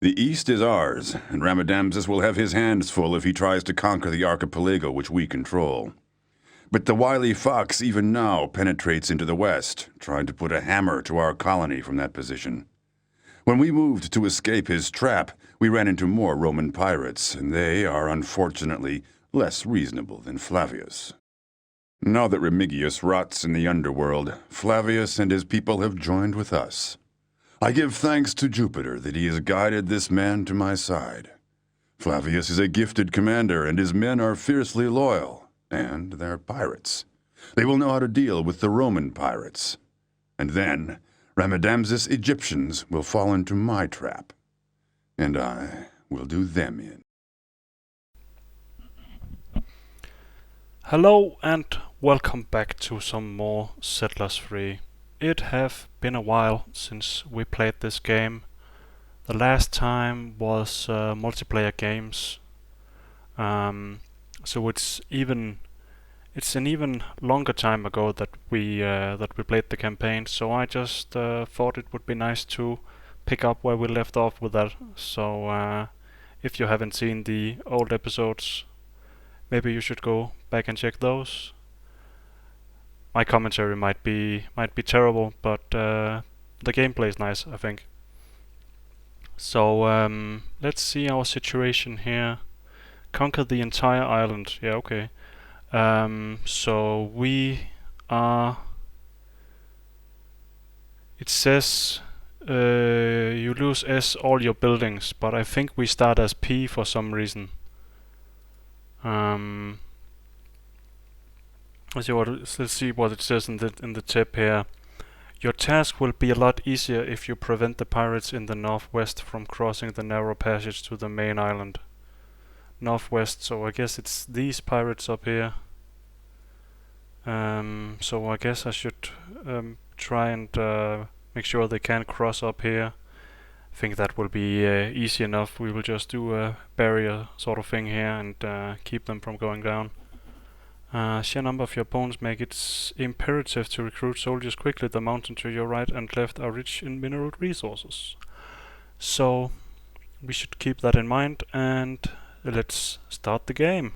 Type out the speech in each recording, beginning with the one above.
The east is ours, and Ramadamsus will have his hands full if he tries to conquer the archipelago which we control. But the wily fox even now penetrates into the west, trying to put a hammer to our colony from that position. When we moved to escape his trap, we ran into more Roman pirates, and they are unfortunately less reasonable than Flavius. Now that Remigius rots in the underworld, Flavius and his people have joined with us. I give thanks to Jupiter that he has guided this man to my side. Flavius is a gifted commander, and his men are fiercely loyal, and they're pirates. They will know how to deal with the Roman pirates. And then, Ramadamsus Egyptians will fall into my trap, and I will do them in. Hello and welcome back to some more Settlers Free. It have been a while since we played this game. The last time was multiplayer games, so it's an even longer time ago that we played the campaign. So I just thought it would be nice to pick up where we left off with that. So if you haven't seen the old episodes, maybe you should go back and check those. My commentary might be terrible, but the gameplay is nice, I think. So let's see our situation here. Conquer the entire island. Yeah, okay. So we are. It says you lose S all your buildings, but I think we start as P for some reason. Let's see what it says in the tip here. Your task will be a lot easier if you prevent the pirates in the northwest from crossing the narrow passage to the main island. Northwest, so I guess it's these pirates up here. So I guess I should try and make sure they can't cross up here. I think that will be easy enough. We will just do a barrier sort of thing here and keep them from going down. Sheer number of your opponents make it imperative to recruit soldiers quickly. The mountain to your right and left are rich in mineral resources. So we should keep that in mind, and let's start the game.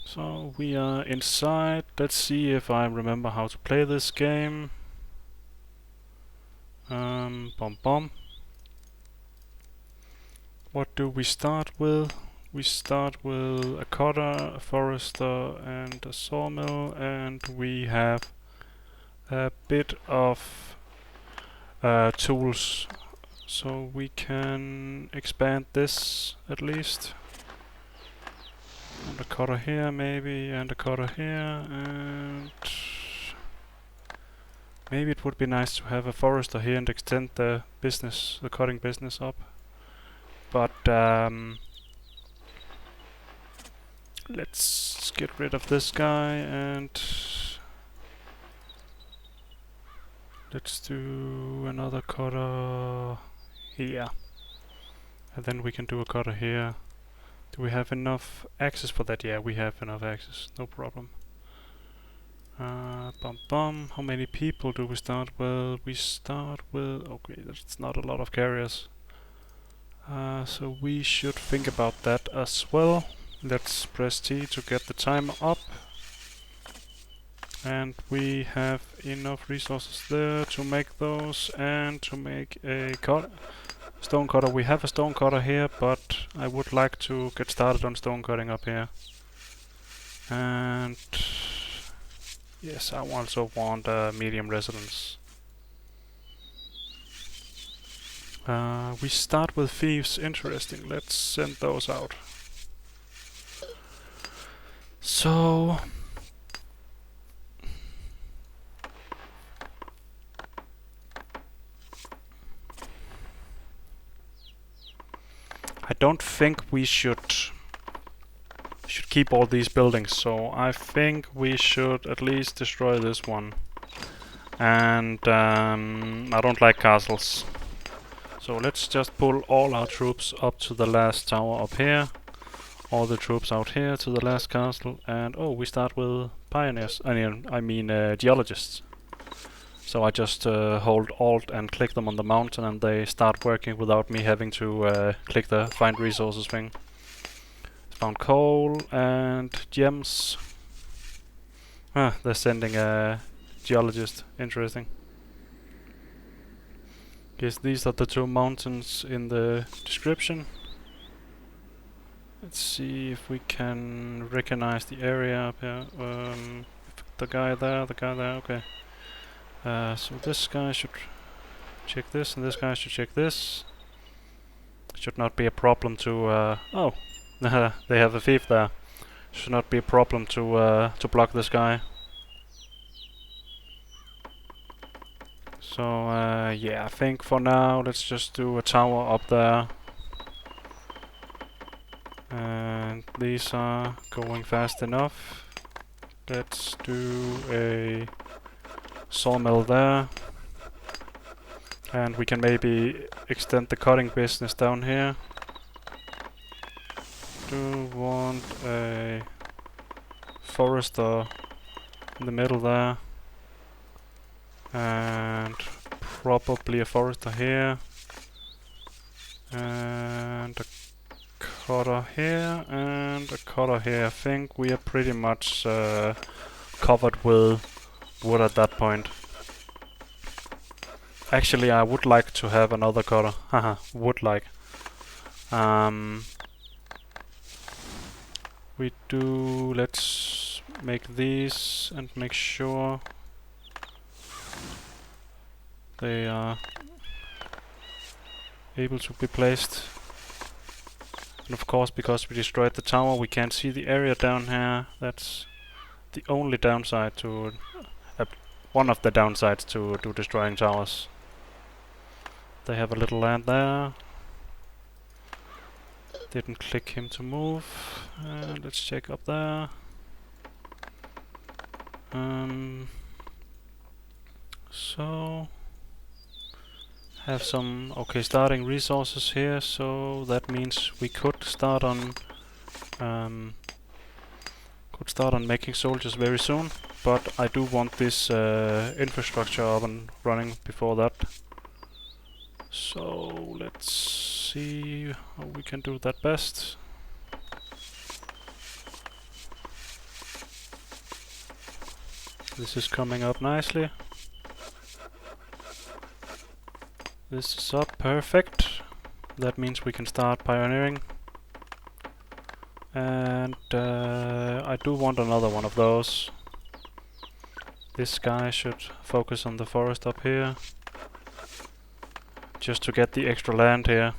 So we are inside. Let's see if I remember how to play this game. What do we start with? We start with a cutter, a forester, and a sawmill, and we have a bit of tools, so we can expand this at least. And a cutter here maybe, and a cutter here, and maybe it would be nice to have a forester here and extend the cutting business up. But let's get rid of this guy and let's do another cutter here. And then we can do a cutter here. Do we have enough access for that? Yeah, we have enough access, no problem. How many people do we start with? We start with... okay, that's not a lot of carriers. So we should think about that as well. Let's press T to get the timer up. And we have enough resources there to make those and to make a stone cutter. We have a stone cutter here, but I would like to get started on stone cutting up here. And yes, I also want a medium residence. We start with thieves. Interesting. Let's send those out. So I don't think we should keep all these buildings, so I think we should at least destroy this one. And I don't like castles, so let's just pull all our troops up to the last tower up here. All the troops out here to the last castle, and we start with pioneers. I mean geologists. So I just hold Alt and click them on the mountain, and they start working without me having to click the find resources thing. Found coal and gems. Ah, they're sending a geologist. Interesting. Guess these are the two mountains in the description. Let's see if we can recognize the area up here. The guy there, okay. So this guy should check this, and this guy should check this. Should not be a problem to, oh, they have a thief there. Should not be a problem to block this guy. So, yeah, I think for now, let's just do a tower up there. And these are going fast enough. Let's do a sawmill there. And we can maybe extend the cutting business down here. Do want a forester in the middle there. And probably a forester here. And a cutter here and a cutter here. I think we are pretty much covered with wood at that point. Actually, I would like to have another cutter. Haha, would like. We do. Let's make these and make sure they are able to be placed. And of course, because we destroyed the tower, we can't see the area down here. That's the only downside to one of the downsides to destroying towers. They have a little land there. Didn't click him to move. Let's check up there. So have some starting resources here. So that means we could start on making soldiers very soon. But I do want this infrastructure up and running before that. So let's see how we can do that best. This is coming up nicely. This is up perfect. That means we can start pioneering. And I do want another one of those. This guy should focus on the forest up here. Just to get the extra land here.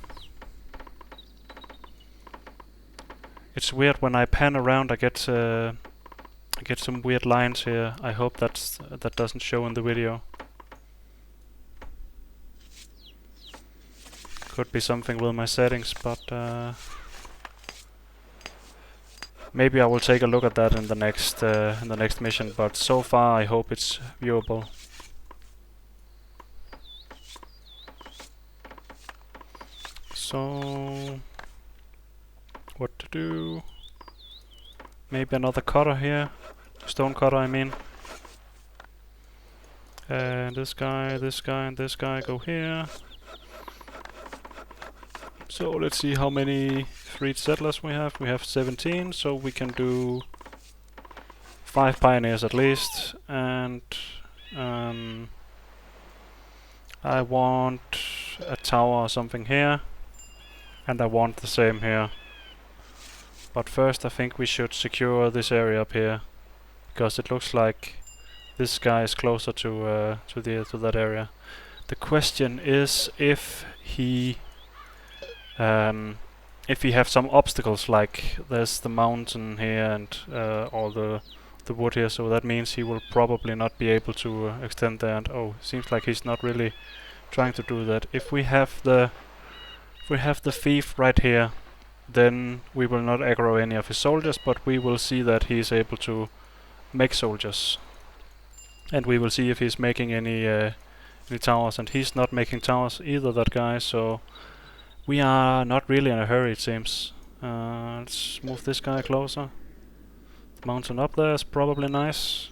It's weird when I pan around. I get some weird lines here. I hope that doesn't show in the video. Could be something with my settings, but maybe I will take a look at that in the next mission. But so far, I hope it's viewable. So, what to do? Maybe another cutter here. Stone cutter, I mean. And this guy, and this guy go here. So let's see how many freed settlers we have. We have 17, so we can do 5 pioneers at least. And I want a tower or something here. And I want the same here. But first I think we should secure this area up here. Because it looks like this guy is closer to that area. The question is if he have some obstacles, like there's the mountain here and all the wood here, so that means he will probably not be able to extend there. And seems like he's not really trying to do that. If we have the thief right here, then we will not aggro any of his soldiers, but we will see that he is able to make soldiers. And we will see if he's making any towers, and he's not making towers either, that guy, so we are not really in a hurry, it seems. Let's move this guy closer. The mountain up there is probably nice.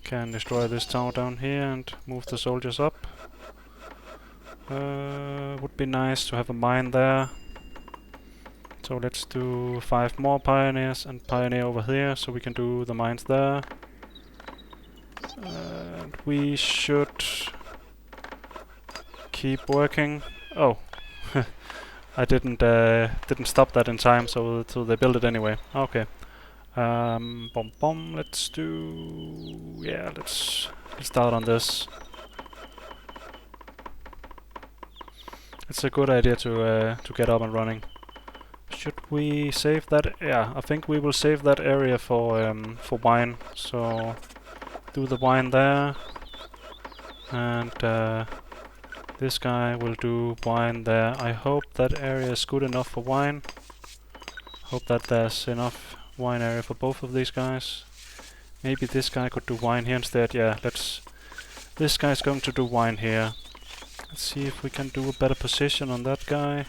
Can destroy this tower down here and move the soldiers up. Would be nice to have a mine there. So let's do 5 more pioneers and pioneer over here so we can do the mines there. And we should keep working. Oh, I didn't stop that in time, so they built it anyway. Okay. Let's do. Yeah, let's start on this. It's a good idea to get up and running. Should we save that? Yeah, I think we will save that area for wine. So do the wine there, and this guy will do wine there. I hope that area is good enough for wine. Hope that there's enough wine area for both of these guys. Maybe this guy could do wine here instead. Yeah, this guy's going to do wine here. Let's see if we can do a better position on that guy.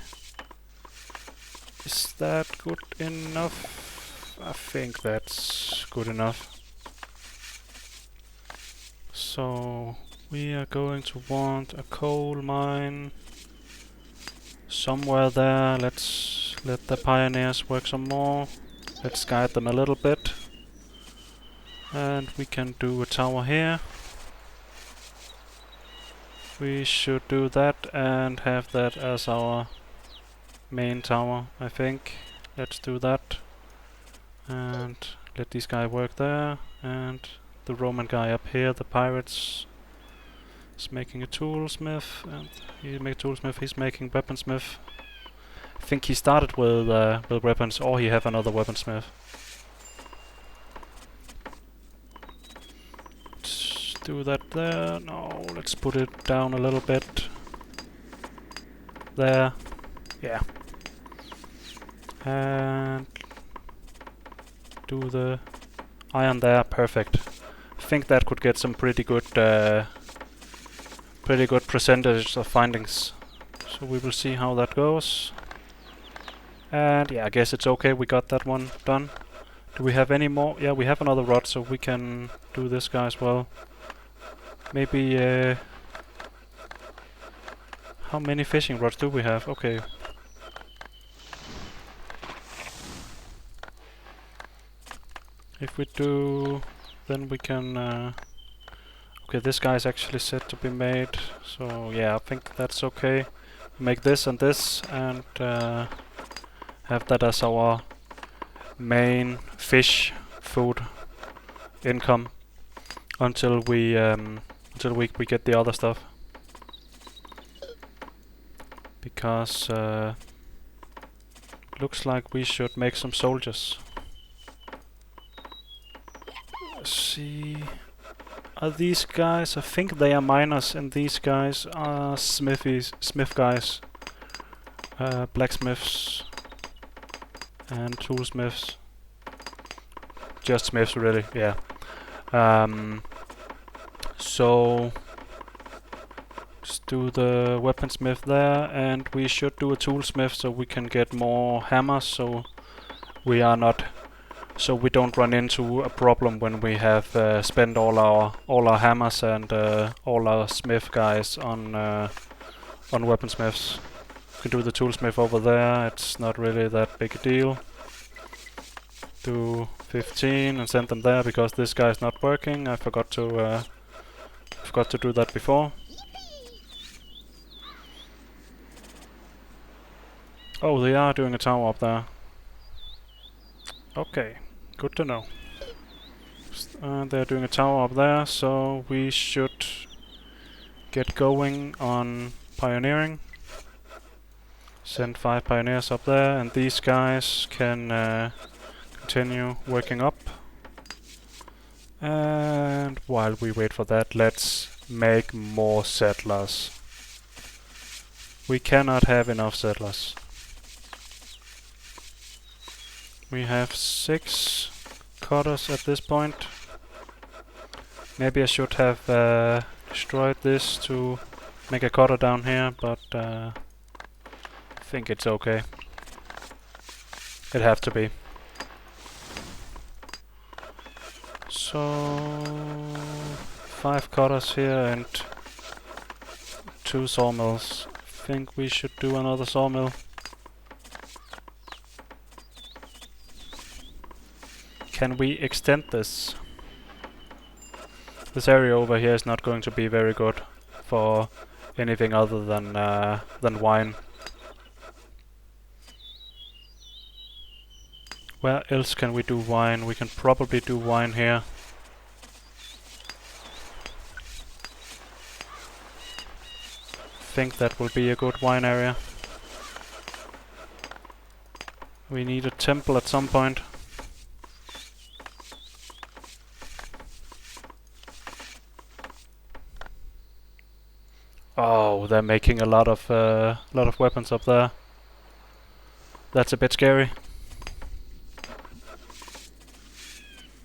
Is that good enough? I think that's good enough. So we are going to want a coal mine somewhere there. Let's let the pioneers work some more. Let's guide them a little bit. And we can do a tower here. We should do that and have that as our main tower, I think. Let's do that. And let this guy work there. And the Roman guy up here, the pirates, is making a toolsmith. And he's making weaponsmith. I think he started with weapons, or he have another weaponsmith. Let's do that there. No, let's put it down a little bit. There. Yeah. And do the iron there. Perfect. I think that could get some pretty good percentage of findings. So we will see how that goes. And yeah, I guess it's okay, we got that one done. Do we have any more? Yeah, we have another rod, so we can do this guy as well. Maybe, how many fishing rods do we have? Okay. If we do, then we can, okay, this guy is actually set to be made, so yeah, I think that's okay. Make this and this, and have that as our main fish food income until we get the other stuff, because looks like we should make some soldiers. Let's see, are these guys? I think they are miners, and these guys are smith guys, blacksmiths. And toolsmiths. Just smiths, really, yeah. So let's do the weaponsmith there, and we should do a toolsmith so we can get more hammers, so we don't run into a problem when we have spent all our hammers and all our smith guys on weaponsmiths. We can do the toolsmith over there, it's not really that big a deal. Do 15 and send them there because this guy is not working. I forgot to do that before. Oh, they are doing a tower up there. Okay, good to know. They're doing a tower up there, so we should get going on pioneering. Send 5 pioneers up there, and these guys can continue working up. And while we wait for that, let's make more settlers. We cannot have enough settlers. We have 6 cutters at this point. Maybe I should have destroyed this to make a cutter down here, but I think it's okay. It have to be. So 5 cutters here and 2 sawmills. Think we should do another sawmill. Can we extend this? This area over here is not going to be very good for anything other than wine. Where else can we do wine? We can probably do wine here. Think that will be a good wine area. We need a temple at some point. Oh, they're making a lot of weapons up there. That's a bit scary.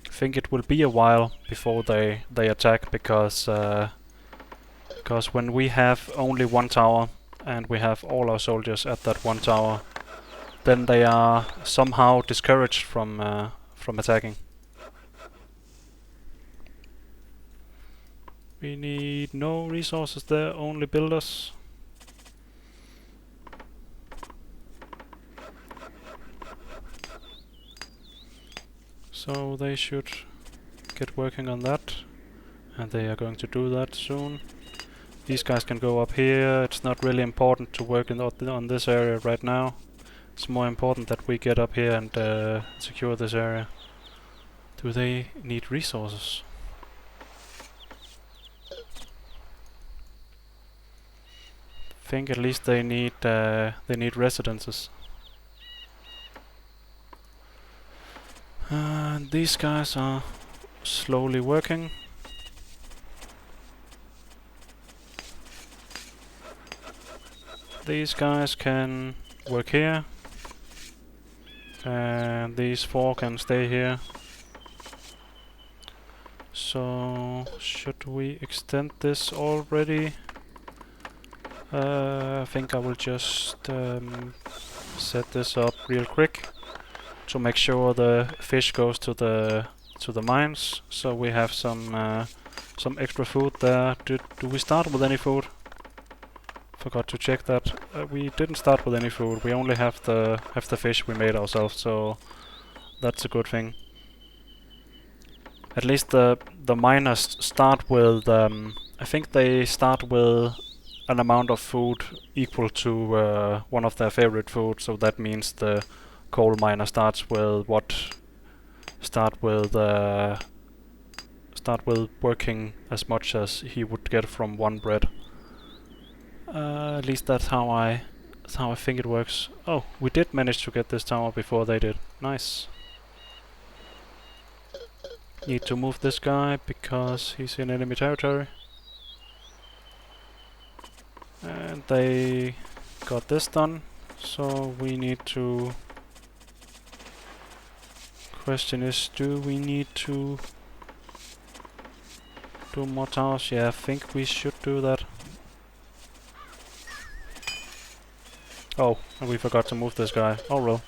I think it will be a while before they attack, because when we have only one tower and we have all our soldiers at that one tower, then they are somehow discouraged from attacking. We need no resources there, only builders. So they should get working on that, and they are going to do that soon. These guys can go up here. It's not really important to work on this area right now. It's more important that we get up here and secure this area. Do they need resources? I think at least they need residences. These guys are slowly working. These guys can work here, and these 4 can stay here. So should we extend this already? I think I will just set this up real quick to make sure the fish goes to the mines, so we have some extra food there. Do we start with any food? Forgot to check that. We didn't start with any food. We only have the fish we made ourselves, so that's a good thing. At least the miners start with I think they start with an amount of food equal to one of their favorite foods, so that means the coal miner starts with working as much as he would get from 1 bread. At least that's how I think it works. Oh, we did manage to get this tower before they did. Nice. Need to move this guy because he's in enemy territory. And they got this done, so we need to... Question is, do we need to do more towers? Yeah, I think we should do that. Oh, and we forgot to move this guy. Oh well.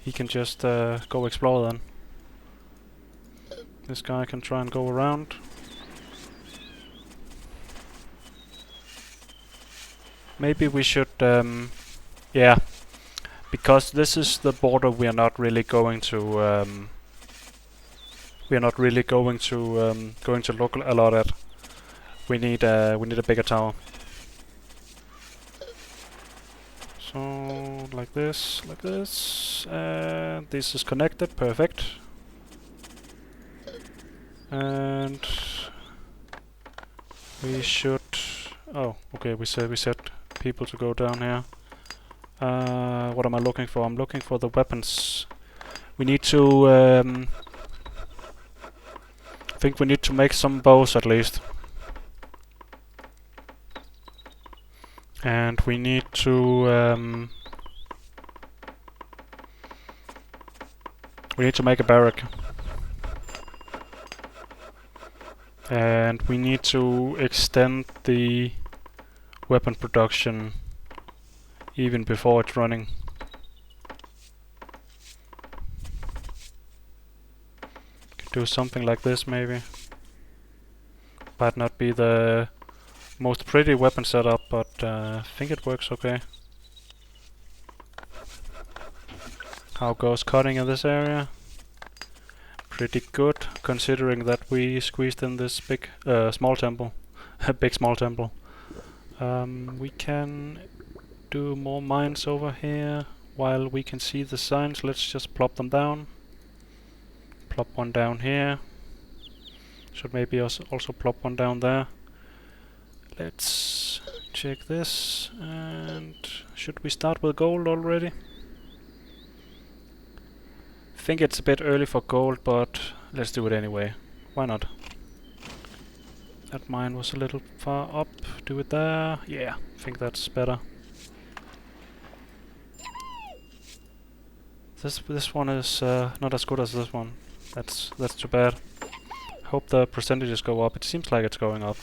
He can just go explore then. This guy can try and go around. Maybe we should, yeah, because this is the border we are not really going to, going to look a lot at. We need a bigger tower. So like this, and this is connected, perfect. And we should. Oh, okay. We set people to go down here. What am I looking for? I'm looking for the weapons. We need to. I think we need to make some bows at least. And we need to. We need to make a barrack. And we need to extend the weapon production even before it's running. do something like this maybe. Might not be the most pretty weapon setup, but I think it works okay. How goes cutting in this area? Pretty good, considering that we squeezed in this big small temple. A big small temple. We can do more mines over here while we can see the signs. Let's just plop them down. Plop one down here. Should maybe also plop one down there. Let's check this. And should we start with gold already? I think it's a bit early for gold, but let's do it anyway. Why not? That mine was a little far up. Do it there. Yeah, I think that's better. This one is not as good as this one. That's too bad. Hope the percentages go up. It seems like it's going up.